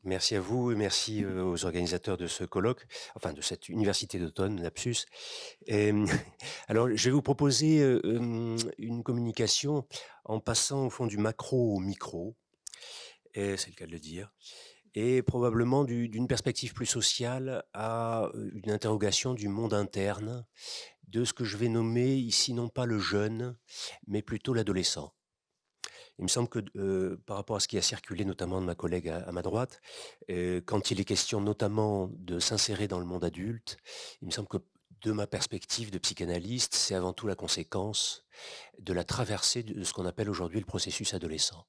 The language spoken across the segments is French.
Merci à vous et merci, aux organisateurs de ce colloque, enfin de cette université d'automne, lapsus. Hem, alors je vais vous proposer, une communication en passant au fond du macro au micro, et c'est le cas de le dire, et probablement d'une perspective plus sociale à, une interrogation du monde interne, de ce que je vais nommer ici non pas le jeune, mais plutôt l'adolescent. Il me semble que par rapport à ce qui a circulé notamment de ma collègue à ma droite, quand il est question notamment de s'insérer dans le monde adulte, il me semble que de ma perspective de psychanalyste, c'est avant tout la conséquence de la traversée de ce qu'on appelle aujourd'hui le processus adolescent.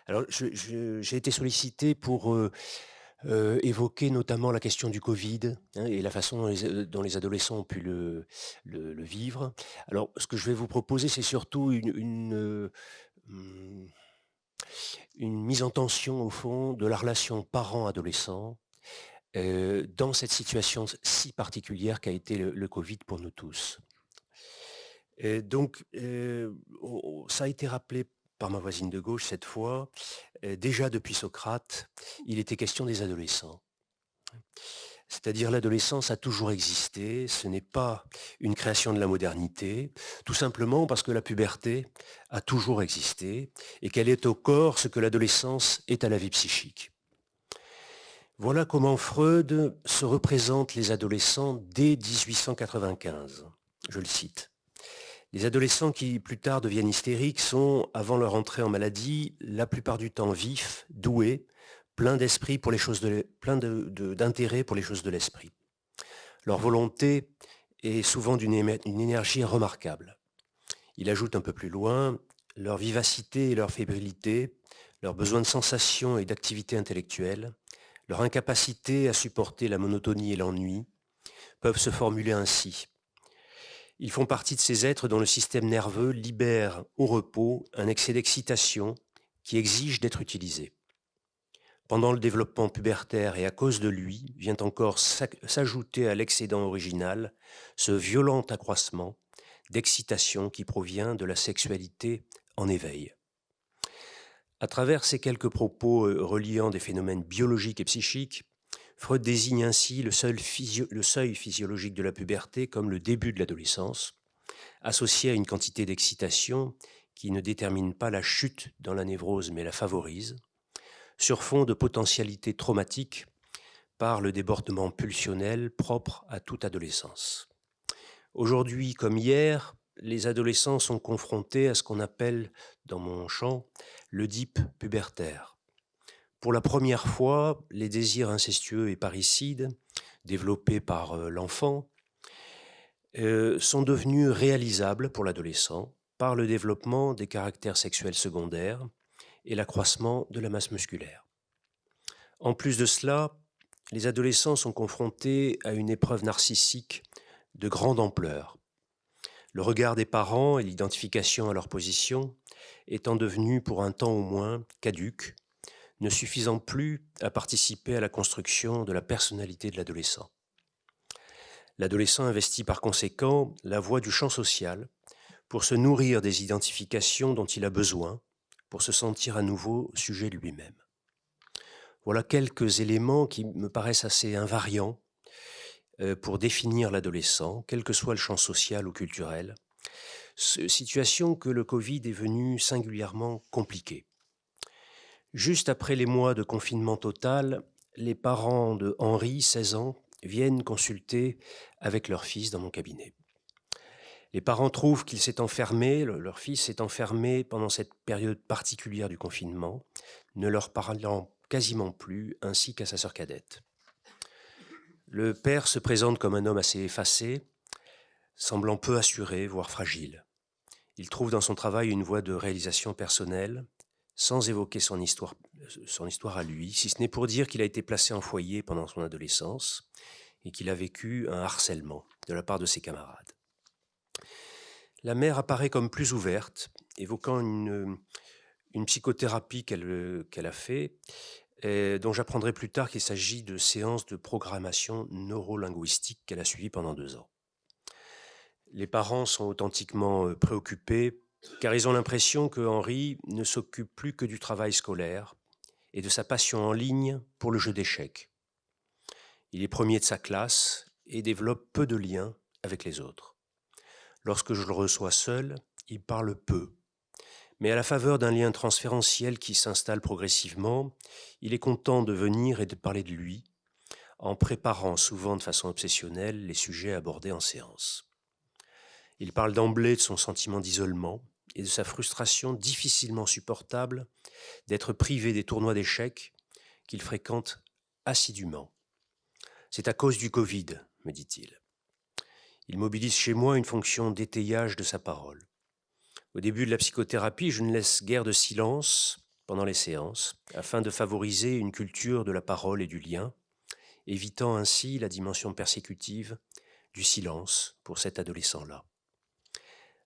Alors j'ai été sollicité pour, évoquer notamment la question du Covid, hein, et la façon dont les adolescents ont pu le vivre. Alors ce que je vais vous proposer, c'est surtout mmh une mise en tension au fond de la relation parent-adolescent, dans cette situation si particulière qu'a été le Covid pour nous tous. Donc, ça a été rappelé par ma voisine de gauche cette fois, déjà depuis Socrate, il était question des adolescents. C'est-à-dire l'adolescence a toujours existé, ce n'est pas une création de la modernité, tout simplement parce que la puberté a toujours existé et qu'elle est au corps ce que l'adolescence est à la vie psychique. Voilà comment Freud se représente les adolescents dès 1895. Je le cite. Les adolescents qui plus tard deviennent hystériques sont, avant leur entrée en maladie, la plupart du temps vifs, doués, pleins d'esprit pour les choses d'intérêt pour les choses de l'esprit. Leur volonté est souvent une énergie remarquable. Il ajoute un peu plus loin, leur vivacité et leur fébrilité, leur besoin de sensation et d'activité intellectuelle, leur incapacité à supporter la monotonie et l'ennui peuvent se formuler ainsi. Ils font partie de ces êtres dont le système nerveux libère au repos un excès d'excitation qui exige d'être utilisé. Pendant le développement pubertaire et à cause de lui, vient encore s'ajouter à l'excédent original ce violent accroissement d'excitation qui provient de la sexualité en éveil. À travers ces quelques propos reliant des phénomènes biologiques et psychiques, Freud désigne ainsi le seuil physiologique de la puberté comme le début de l'adolescence, associé à une quantité d'excitation qui ne détermine pas la chute dans la névrose mais la favorise, sur fond de potentialité traumatique par le débordement pulsionnel propre à toute adolescence. Aujourd'hui comme hier, les adolescents sont confrontés à ce qu'on appelle, dans mon champ, l'Oedipe pubertaire. Pour la première fois, les désirs incestueux et parricides, développés par l'enfant, sont devenus réalisables pour l'adolescent par le développement des caractères sexuels secondaires et l'accroissement de la masse musculaire. En plus de cela, les adolescents sont confrontés à une épreuve narcissique de grande ampleur. Le regard des parents et l'identification à leur position étant devenus pour un temps au moins caduques, ne suffisant plus à participer à la construction de la personnalité de l'adolescent. L'adolescent investit par conséquent la voie du champ social pour se nourrir des identifications dont il a besoin pour se sentir à nouveau sujet de lui-même. Voilà quelques éléments qui me paraissent assez invariants pour définir l'adolescent, quel que soit le champ social ou culturel, situation que le Covid est venu singulièrement compliquer. Juste après les mois de confinement total, les parents de Henri, 16 ans, viennent consulter avec leur fils dans mon cabinet. Les parents trouvent qu'il s'est enfermé, leur fils s'est enfermé pendant cette période particulière du confinement, ne leur parlant quasiment plus, ainsi qu'à sa sœur cadette. Le père se présente comme un homme assez effacé, semblant peu assuré, voire fragile. Il trouve dans son travail une voie de réalisation personnelle, sans évoquer son histoire à lui, si ce n'est pour dire qu'il a été placé en foyer pendant son adolescence et qu'il a vécu un harcèlement de la part de ses camarades. La mère apparaît comme plus ouverte, évoquant une psychothérapie qu'elle a fait, dont j'apprendrai plus tard qu'il s'agit de séances de programmation neurolinguistique qu'elle a suivies pendant 2 ans. Les parents sont authentiquement préoccupés car ils ont l'impression que Henri ne s'occupe plus que du travail scolaire et de sa passion en ligne pour le jeu d'échecs. Il est premier de sa classe et développe peu de liens avec les autres. Lorsque je le reçois seul, il parle peu. Mais à la faveur d'un lien transférentiel qui s'installe progressivement, il est content de venir et de parler de lui, en préparant souvent de façon obsessionnelle les sujets abordés en séance. Il parle d'emblée de son sentiment d'isolement et de sa frustration difficilement supportable d'être privé des tournois d'échecs qu'il fréquente assidûment. C'est à cause du Covid, me dit-il. Il mobilise chez moi une fonction d'étayage de sa parole. Au début de la psychothérapie, je ne laisse guère de silence pendant les séances, afin de favoriser une culture de la parole et du lien, évitant ainsi la dimension persécutive du silence pour cet adolescent-là.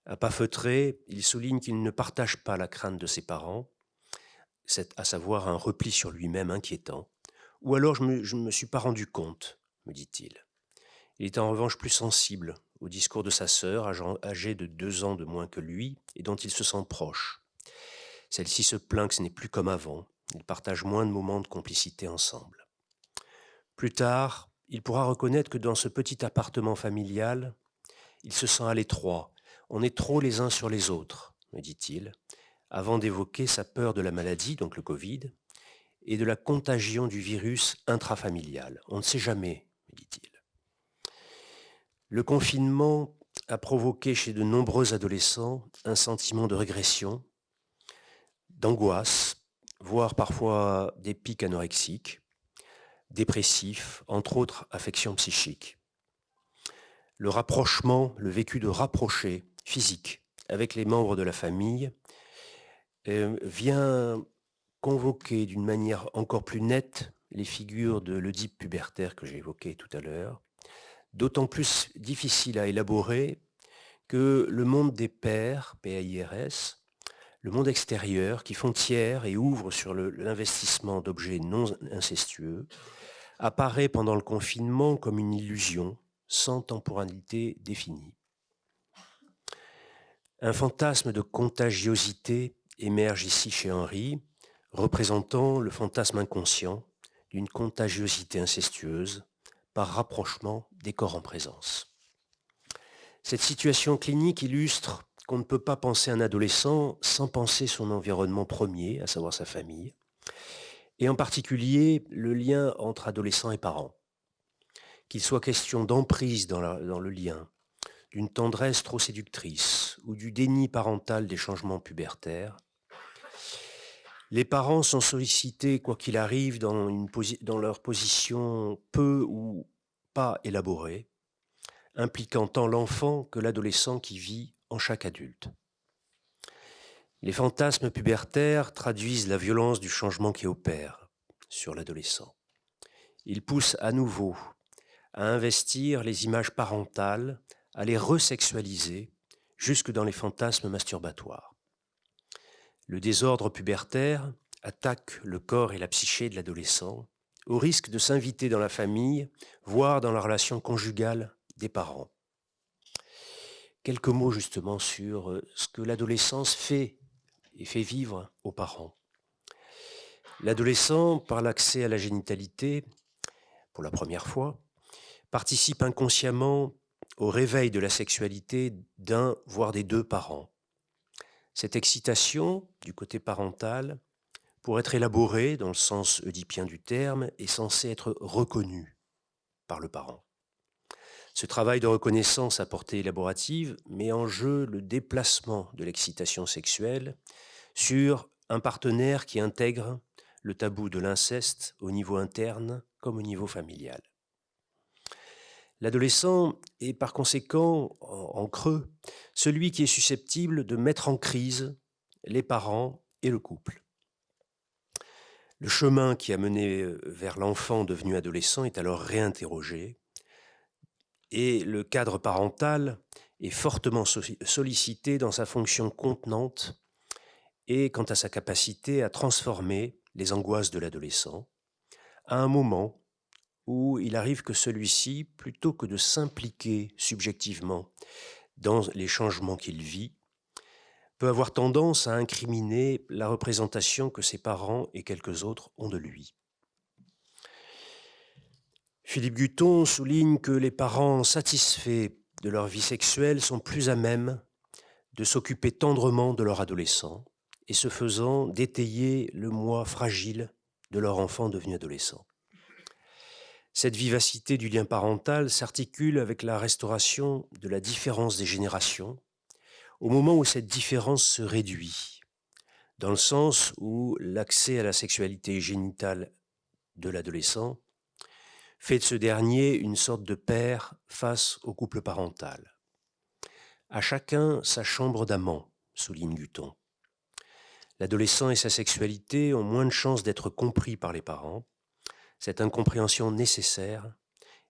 À pas feutré, il souligne qu'il ne partage pas la crainte de ses parents, à savoir un repli sur lui-même inquiétant, ou alors je ne me suis pas rendu compte, me dit-il. Il est en revanche plus sensible au discours de sa sœur, âgée de 2 ans de moins que lui, et dont il se sent proche. Celle-ci se plaint que ce n'est plus comme avant, ils partagent moins de moments de complicité ensemble. Plus tard, il pourra reconnaître que dans ce petit appartement familial, il se sent à l'étroit, on est trop les uns sur les autres, me dit-il, avant d'évoquer sa peur de la maladie, donc le Covid, et de la contagion du virus intrafamilial. On ne sait jamais, me dit-il. Le confinement a provoqué chez de nombreux adolescents un sentiment de régression, d'angoisse, voire parfois des pics anorexiques, dépressifs, entre autres affections psychiques. Le rapprochement, le vécu de rapprocher physique avec les membres de la famille vient convoquer d'une manière encore plus nette les figures de l'Oedipe pubertaire que j'ai évoqué tout à l'heure, d'autant plus difficile à élaborer que le monde des pairs, PAIRS, le monde extérieur qui font tiers et ouvre sur l'investissement d'objets non incestueux, apparaît pendant le confinement comme une illusion sans temporalité définie. Un fantasme de contagiosité émerge ici chez Henri, représentant le fantasme inconscient d'une contagiosité incestueuse par rapprochement des corps en présence. Cette situation clinique illustre qu'on ne peut pas penser un adolescent sans penser son environnement premier, à savoir sa famille, et en particulier le lien entre adolescents et parents. Qu'il soit question d'emprise dans le lien, d'une tendresse trop séductrice ou du déni parental des changements pubertaires, les parents sont sollicités, quoi qu'il arrive, dans leur position peu ou pas élaborée, impliquant tant l'enfant que l'adolescent qui vit en chaque adulte. Les fantasmes pubertaires traduisent la violence du changement qui opère sur l'adolescent. Ils poussent à nouveau à investir les images parentales, à les resexualiser jusque dans les fantasmes masturbatoires. Le désordre pubertaire attaque le corps et la psyché de l'adolescent au risque de s'inviter dans la famille, voire dans la relation conjugale des parents. Quelques mots justement sur ce que l'adolescence fait et fait vivre aux parents. L'adolescent, par l'accès à la génitalité, pour la première fois, participe inconsciemment au réveil de la sexualité d'un, voire des 2 parents. Cette excitation du côté parental, pour être élaborée dans le sens oedipien du terme, est censée être reconnue par le parent. Ce travail de reconnaissance à portée élaborative met en jeu le déplacement de l'excitation sexuelle sur un partenaire qui intègre le tabou de l'inceste au niveau interne comme au niveau familial. L'adolescent est par conséquent, en creux, celui qui est susceptible de mettre en crise les parents et le couple. Le chemin qui a mené vers l'enfant devenu adolescent est alors réinterrogé et le cadre parental est fortement sollicité dans sa fonction contenante et quant à sa capacité à transformer les angoisses de l'adolescent à un moment où il arrive que celui-ci, plutôt que de s'impliquer subjectivement dans les changements qu'il vit, peut avoir tendance à incriminer la représentation que ses parents et quelques autres ont de lui. Philippe Guton souligne que les parents satisfaits de leur vie sexuelle sont plus à même de s'occuper tendrement de leur adolescent et ce faisant d'étayer le moi fragile de leur enfant devenu adolescent. Cette vivacité du lien parental s'articule avec la restauration de la différence des générations au moment où cette différence se réduit, dans le sens où l'accès à la sexualité génitale de l'adolescent fait de ce dernier une sorte de père face au couple parental. À chacun sa chambre d'amant, souligne Guton. L'adolescent et sa sexualité ont moins de chances d'être compris par les parents, cette incompréhension nécessaire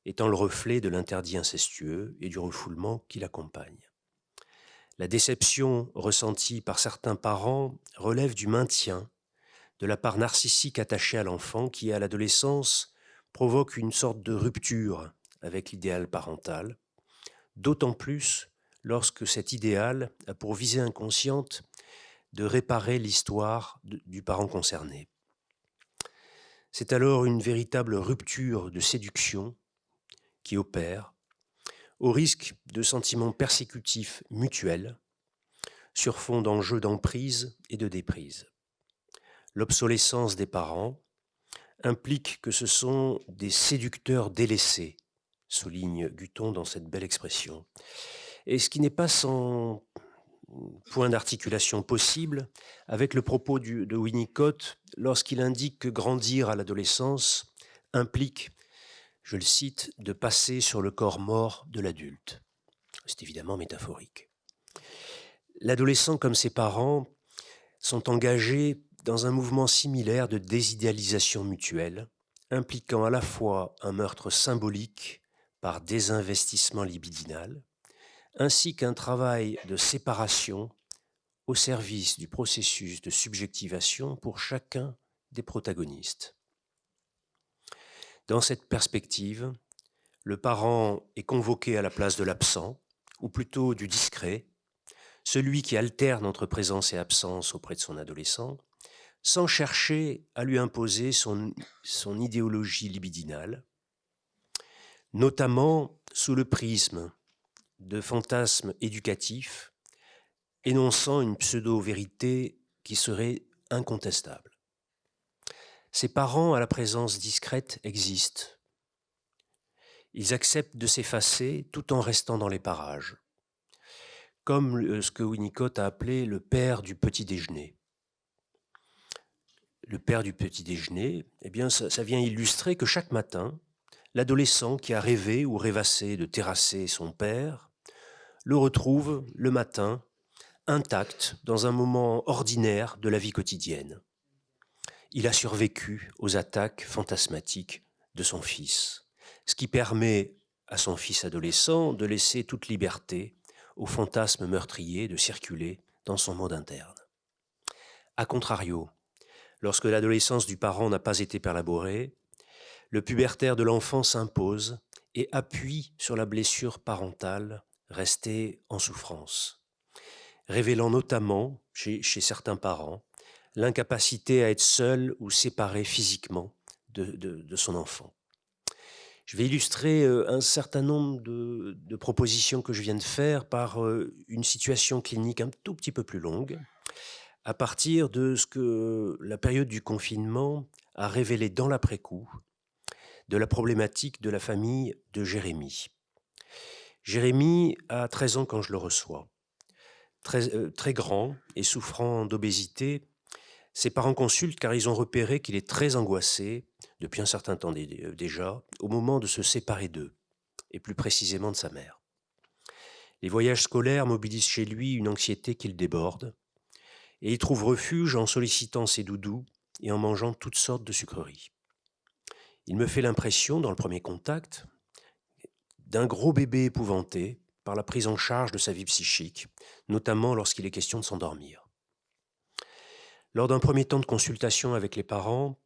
étant le reflet de l'interdit incestueux et du refoulement qui l'accompagne. La déception ressentie par certains parents relève du maintien de la part narcissique attachée à l'enfant qui, à l'adolescence, provoque une sorte de rupture avec l'idéal parental, d'autant plus lorsque cet idéal a pour visée inconsciente de réparer l'histoire du parent concerné. C'est alors une véritable rupture de séduction qui opère, au risque de sentiments persécutifs mutuels, sur fond d'enjeux d'emprise et de déprise. L'obsolescence des parents implique que ce sont des séducteurs délaissés, souligne Guton dans cette belle expression. Et ce qui n'est pas sans point d'articulation possible avec le propos de Winnicott lorsqu'il indique que grandir à l'adolescence implique, je le cite, de passer sur le corps mort de l'adulte. C'est évidemment métaphorique. L'adolescent comme ses parents sont engagés dans un mouvement similaire de désidéalisation mutuelle, impliquant à la fois un meurtre symbolique par désinvestissement libidinal, ainsi qu'un travail de séparation au service du processus de subjectivation pour chacun des protagonistes. Dans cette perspective, le parent est convoqué à la place de l'absent, ou plutôt du discret, celui qui alterne entre présence et absence auprès de son adolescent, sans chercher à lui imposer son idéologie libidinale, notamment sous le prisme de fantasmes éducatifs, énonçant une pseudo-vérité qui serait incontestable. Ces parents à la présence discrète existent. Ils acceptent de s'effacer tout en restant dans les parages, comme ce que Winnicott a appelé le père du petit déjeuner. Le père du petit déjeuner, eh bien, ça vient illustrer que chaque matin, l'adolescent qui a rêvé ou rêvassé de terrasser son père le retrouve le matin intact dans un moment ordinaire de la vie quotidienne. Il a survécu aux attaques fantasmatiques de son fils, ce qui permet à son fils adolescent de laisser toute liberté au fantasme meurtrier de circuler dans son monde interne. A contrario, lorsque l'adolescence du parent n'a pas été perlaborée, le pubertaire de l'enfant s'impose et appuie sur la blessure parentale restée en souffrance, révélant notamment, chez certains parents, l'incapacité à être seul ou séparé physiquement de son enfant. Je vais illustrer un certain nombre de propositions que je viens de faire par une situation clinique un tout petit peu plus longue, à partir de ce que la période du confinement a révélé dans l'après-coup de la problématique de la famille de Jérémy. Jérémy a 13 ans quand je le reçois. Très grand et souffrant d'obésité, ses parents consultent car ils ont repéré qu'il est très angoissé, depuis un certain temps déjà, au moment de se séparer d'eux, et plus précisément de sa mère. Les voyages scolaires mobilisent chez lui une anxiété qu'il déborde, et il trouve refuge en sollicitant ses doudous et en mangeant toutes sortes de sucreries. Il me fait l'impression, dans le premier contact, d'un gros bébé épouvanté par la prise en charge de sa vie psychique, notamment lorsqu'il est question de s'endormir. Lors d'un premier temps de consultation avec les parents,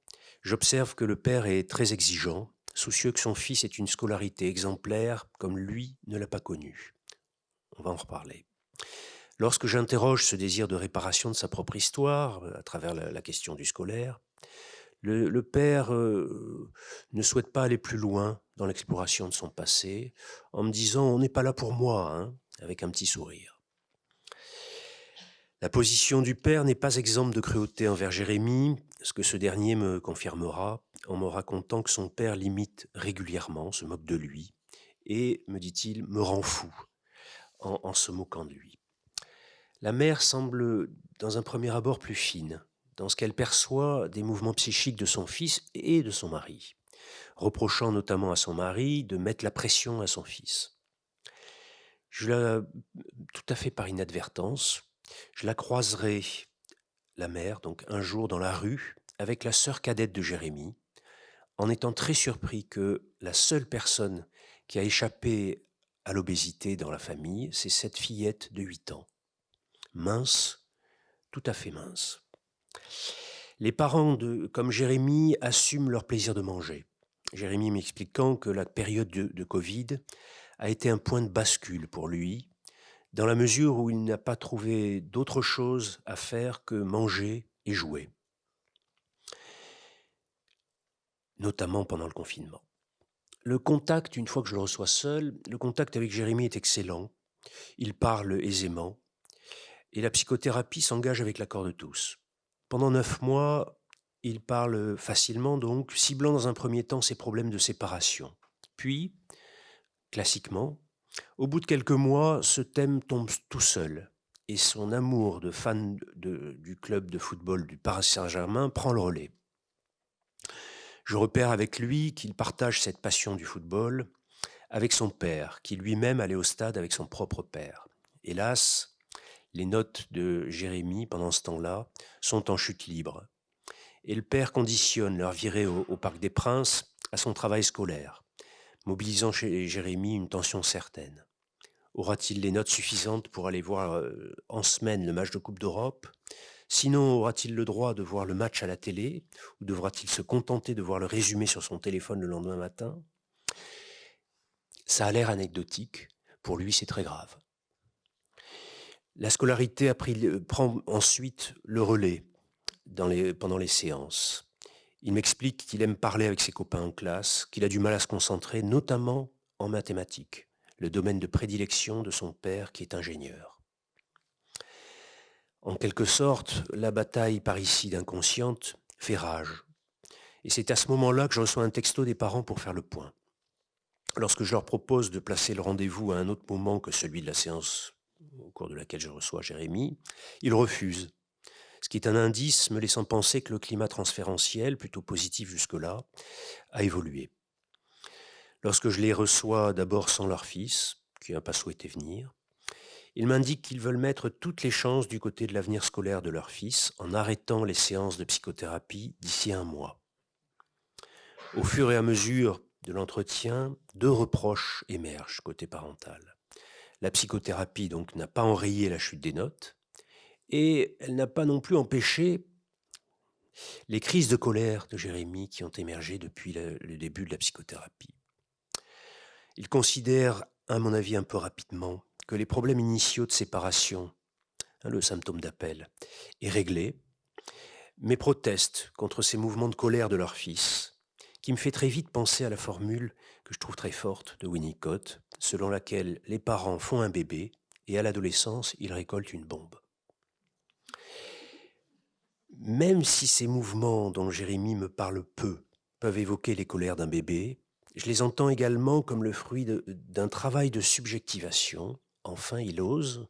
j'observe que le père est très exigeant, soucieux que son fils ait une scolarité exemplaire comme lui ne l'a pas connue. On va en reparler. Lorsque j'interroge ce désir de réparation de sa propre histoire, à travers la question du scolaire, le père, ne souhaite pas aller plus loin dans l'exploration de son passé, en me disant: «On n'est pas là pour moi, hein», avec un petit sourire. La position du père n'est pas exempte de cruauté envers Jérémie, ce que ce dernier me confirmera en me racontant que son père l'imite régulièrement, se moque de lui et, me dit-il, me rend fou en se moquant de lui. La mère semble, dans un premier abord, plus fine, dans ce qu'elle perçoit des mouvements psychiques de son fils et de son mari, reprochant notamment à son mari de mettre la pression à son fils. Tout à fait par inadvertance, je la croiserai, la mère, donc un jour dans la rue, avec la sœur cadette de Jérémie, en étant très surpris que la seule personne qui a échappé à l'obésité dans la famille, c'est cette fillette de 8 ans, mince, tout à fait mince. Les parents comme Jérémie assument leur plaisir de manger. Jérémie m'expliquant que la période de Covid a été un point de bascule pour lui, dans la mesure où il n'a pas trouvé d'autre chose à faire que manger et jouer, notamment pendant le confinement. Le contact, une fois que je le reçois seul, le contact avec Jérémie est excellent. Il parle aisément et la psychothérapie s'engage avec l'accord de tous. Pendant 9 mois, il parle facilement donc, ciblant dans un premier temps ses problèmes de séparation. Puis, classiquement, au bout de quelques mois, ce thème tombe tout seul et son amour de fan du club de football du Paris Saint-Germain prend le relais. Je repère avec lui qu'il partage cette passion du football avec son père, qui lui-même allait au stade avec son propre père. Hélas, les notes de Jérémie, pendant ce temps-là, sont en chute libre. Et le père conditionne leur virée au Parc des Princes à son travail scolaire, mobilisant chez Jérémie une tension certaine. Aura-t-il les notes suffisantes pour aller voir en semaine le match de Coupe d'Europe ? Sinon, aura-t-il le droit de voir le match à la télé ou devra-t-il se contenter de voir le résumé sur son téléphone le lendemain matin ? Ça a l'air anecdotique, pour lui c'est très grave. La scolarité prend ensuite le relais pendant les séances. Il m'explique qu'il aime parler avec ses copains en classe, qu'il a du mal à se concentrer, notamment en mathématiques, le domaine de prédilection de son père qui est ingénieur. En quelque sorte, la bataille parricide inconsciente fait rage. Et c'est à ce moment-là que je reçois un texto des parents pour faire le point. Lorsque je leur propose de placer le rendez-vous à un autre moment que celui de la séance au cours de laquelle je reçois Jérémie, ils refusent. Ce qui est un indice me laissant penser que le climat transférentiel, plutôt positif jusque-là, a évolué. Lorsque je les reçois d'abord sans leur fils, qui n'a pas souhaité venir, ils m'indiquent qu'ils veulent mettre toutes les chances du côté de l'avenir scolaire de leur fils en arrêtant les séances de psychothérapie d'ici 1 mois. Au fur et à mesure de l'entretien, 2 reproches émergent côté parental. La psychothérapie donc n'a pas enrayé la chute des notes et elle n'a pas non plus empêché les crises de colère de Jérémie qui ont émergé depuis le début de la psychothérapie. Il considère, à mon avis un peu rapidement, que les problèmes initiaux de séparation, le symptôme d'appel, est réglé, mais proteste contre ces mouvements de colère de leur fils, qui me fait très vite penser à la formule que je trouve très forte de Winnicott, selon laquelle les parents font un bébé et à l'adolescence, ils récoltent une bombe. Même si ces mouvements dont Jérémie me parle peu peuvent évoquer les colères d'un bébé, je les entends également comme le fruit d'un travail de subjectivation. Enfin, il ose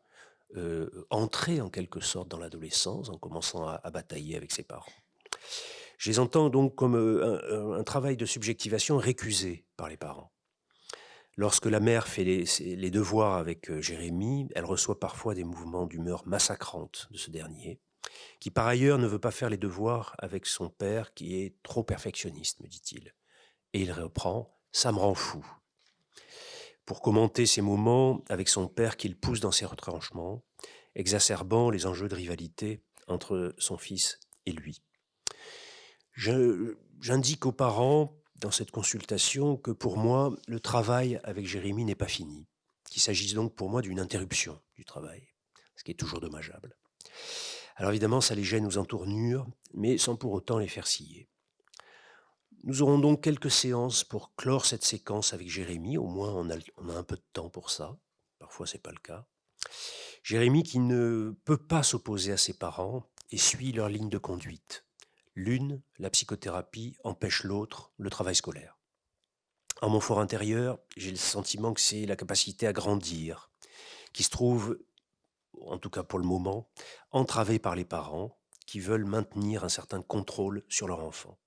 entrer en quelque sorte dans l'adolescence en commençant à batailler avec ses parents. Je les entends donc comme un travail de subjectivation récusé par les parents. Lorsque la mère fait les devoirs avec Jérémie, elle reçoit parfois des mouvements d'humeur massacrantes de ce dernier, qui par ailleurs ne veut pas faire les devoirs avec son père qui est trop perfectionniste, me dit-il. Et il reprend « ça me rend fou » pour commenter ces moments avec son père qu'il pousse dans ses retranchements, exacerbant les enjeux de rivalité entre son fils et lui. J'indique aux parents dans cette consultation que pour moi, le travail avec Jérémie n'est pas fini, qu'il s'agisse donc pour moi d'une interruption du travail. ce qui est toujours dommageable. Alors évidemment, ça les gêne aux entournures, mais sans pour autant les faire scier. Nous aurons donc quelques séances pour clore cette séquence avec Jérémy, au moins on a un peu de temps pour ça. Parfois, c'est pas le cas. Jérémy qui ne peut pas s'opposer à ses parents et suit leur ligne de conduite. L'une, la psychothérapie, empêche l'autre, le travail scolaire. En mon fort intérieur, j'ai le sentiment que c'est la capacité à grandir, qui se trouve, en tout cas pour le moment, entravée par les parents qui veulent maintenir un certain contrôle sur leur enfant.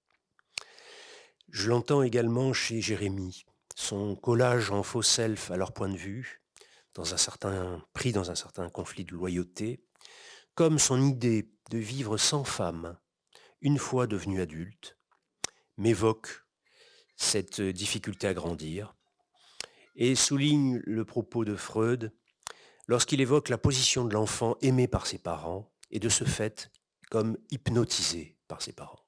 Je l'entends également chez Jérémy, son collage en faux self à leur point de vue, pris dans un certain conflit de loyauté, comme son idée de vivre sans femme, une fois devenu adulte, m'évoque cette difficulté à grandir et souligne le propos de Freud lorsqu'il évoque la position de l'enfant aimé par ses parents et de ce fait comme hypnotisé par ses parents.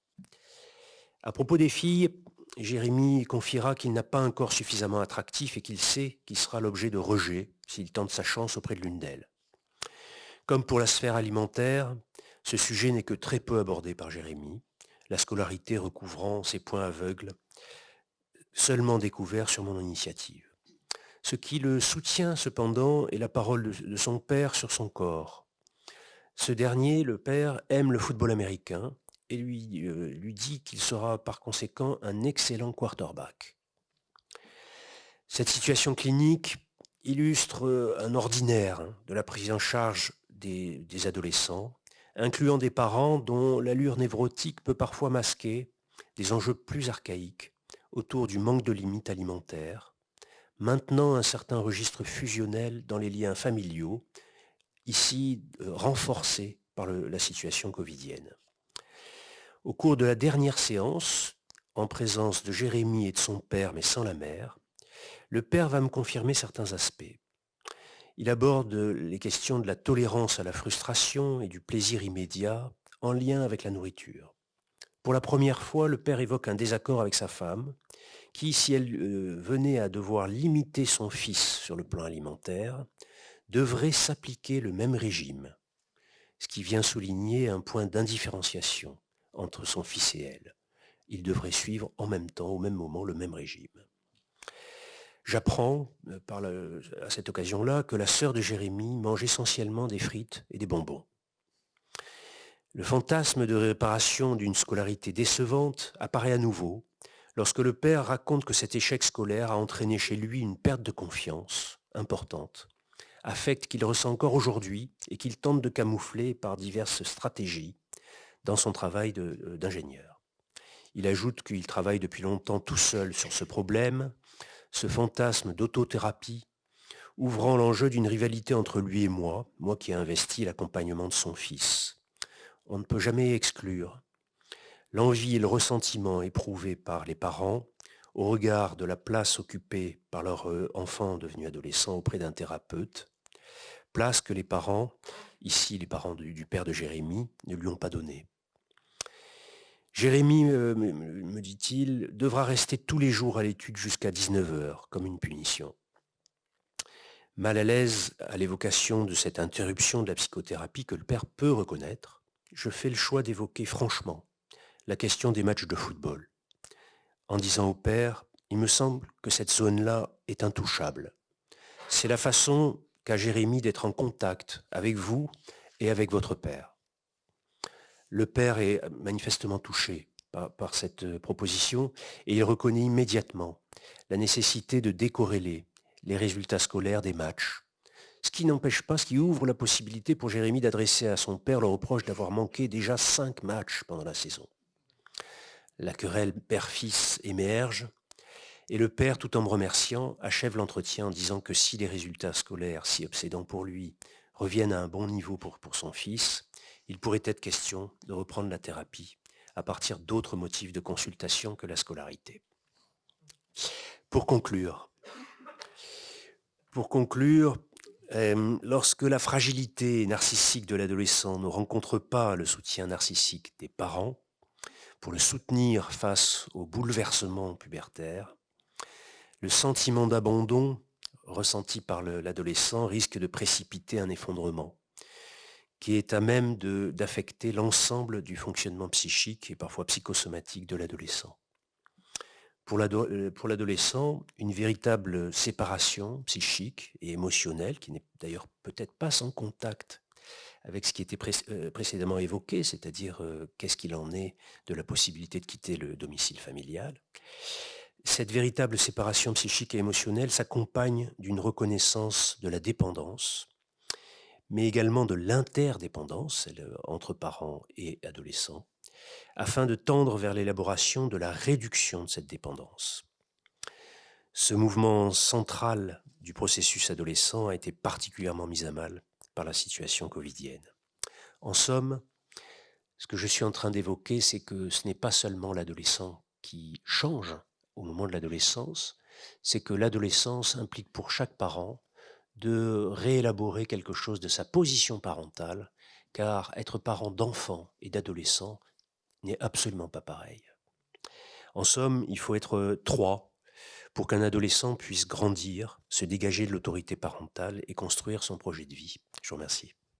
À propos des filles, Jérémy confiera qu'il n'a pas un corps suffisamment attractif et qu'il sait qu'il sera l'objet de rejet s'il tente sa chance auprès de l'une d'elles. Comme pour la sphère alimentaire, ce sujet n'est que très peu abordé par Jérémy, la scolarité recouvrant ses points aveugles, seulement découverts sur mon initiative. Ce qui le soutient cependant est la parole de son père sur son corps. Ce dernier, le père, aime le football américain et lui dit qu'il sera par conséquent un excellent quarterback. Cette situation clinique illustre un ordinaire de la prise en charge des adolescents, incluant des parents dont l'allure névrotique peut parfois masquer des enjeux plus archaïques autour du manque de limites alimentaires, maintenant un certain registre fusionnel dans les liens familiaux, ici renforcé par la situation covidienne. Au cours de la dernière séance, en présence de Jérémy et de son père, mais sans la mère, le père va me confirmer certains aspects. Il aborde les questions de la tolérance à la frustration et du plaisir immédiat en lien avec la nourriture. Pour la première fois, le père évoque un désaccord avec sa femme, qui, si elle venait à devoir limiter son fils sur le plan alimentaire, devrait s'appliquer le même régime, ce qui vient souligner un point d'indifférenciation entre son fils et elle. Ils devraient suivre en même temps, au même moment, le même régime. J'apprends à cette occasion-là que la sœur de Jérémy mange essentiellement des frites et des bonbons. Le fantasme de réparation d'une scolarité décevante apparaît à nouveau lorsque le père raconte que cet échec scolaire a entraîné chez lui une perte de confiance importante, affect qu'il ressent encore aujourd'hui et qu'il tente de camoufler par diverses stratégies dans son travail d'ingénieur. Il ajoute qu'il travaille depuis longtemps tout seul sur ce problème, ce fantasme d'autothérapie, ouvrant l'enjeu d'une rivalité entre lui et moi qui ai investi l'accompagnement de son fils. On ne peut jamais exclure l'envie et le ressentiment éprouvés par les parents au regard de la place occupée par leur enfant devenu adolescent auprès d'un thérapeute, place que les parents, ici les parents du père de Jérémy, ne lui ont pas donnée. Jérémy, me dit-il, devra rester tous les jours à l'étude jusqu'à 19h, comme une punition. Mal à l'aise à l'évocation de cette interruption de la psychothérapie que le père peut reconnaître, je fais le choix d'évoquer franchement la question des matchs de football. En disant au père, il me semble que cette zone-là est intouchable. C'est la façon qu'a Jérémy d'être en contact avec vous et avec votre père. Le père est manifestement touché par cette proposition et il reconnaît immédiatement la nécessité de décorréler les résultats scolaires des matchs. Ce qui ouvre la possibilité pour Jérémy d'adresser à son père le reproche d'avoir manqué déjà 5 matchs pendant la saison. La querelle père-fils émerge et le père, tout en me remerciant, achève l'entretien en disant que si les résultats scolaires, si obsédants pour lui, reviennent à un bon niveau pour son fils, il pourrait être question de reprendre la thérapie à partir d'autres motifs de consultation que la scolarité. Pour conclure, lorsque la fragilité narcissique de l'adolescent ne rencontre pas le soutien narcissique des parents, pour le soutenir face au bouleversement pubertaire, le sentiment d'abandon ressenti par l'adolescent risque de précipiter un effondrement qui est à même d'affecter l'ensemble du fonctionnement psychique et parfois psychosomatique de l'adolescent. Pour l'adolescent, une véritable séparation psychique et émotionnelle, qui n'est d'ailleurs peut-être pas sans contact avec ce qui était précédemment évoqué, c'est-à-dire qu'est-ce qu'il en est de la possibilité de quitter le domicile familial. Cette véritable séparation psychique et émotionnelle s'accompagne d'une reconnaissance de la dépendance, mais également de l'interdépendance, celle entre parents et adolescents, afin de tendre vers l'élaboration de la réduction de cette dépendance. Ce mouvement central du processus adolescent a été particulièrement mis à mal par la situation covidienne. En somme, ce que je suis en train d'évoquer, c'est que ce n'est pas seulement l'adolescent qui change au moment de l'adolescence, c'est que l'adolescence implique pour chaque parent de réélaborer quelque chose de sa position parentale, car être parent d'enfants et d'adolescents n'est absolument pas pareil. En somme, il faut être trois pour qu'un adolescent puisse grandir, se dégager de l'autorité parentale et construire son projet de vie. Je vous remercie.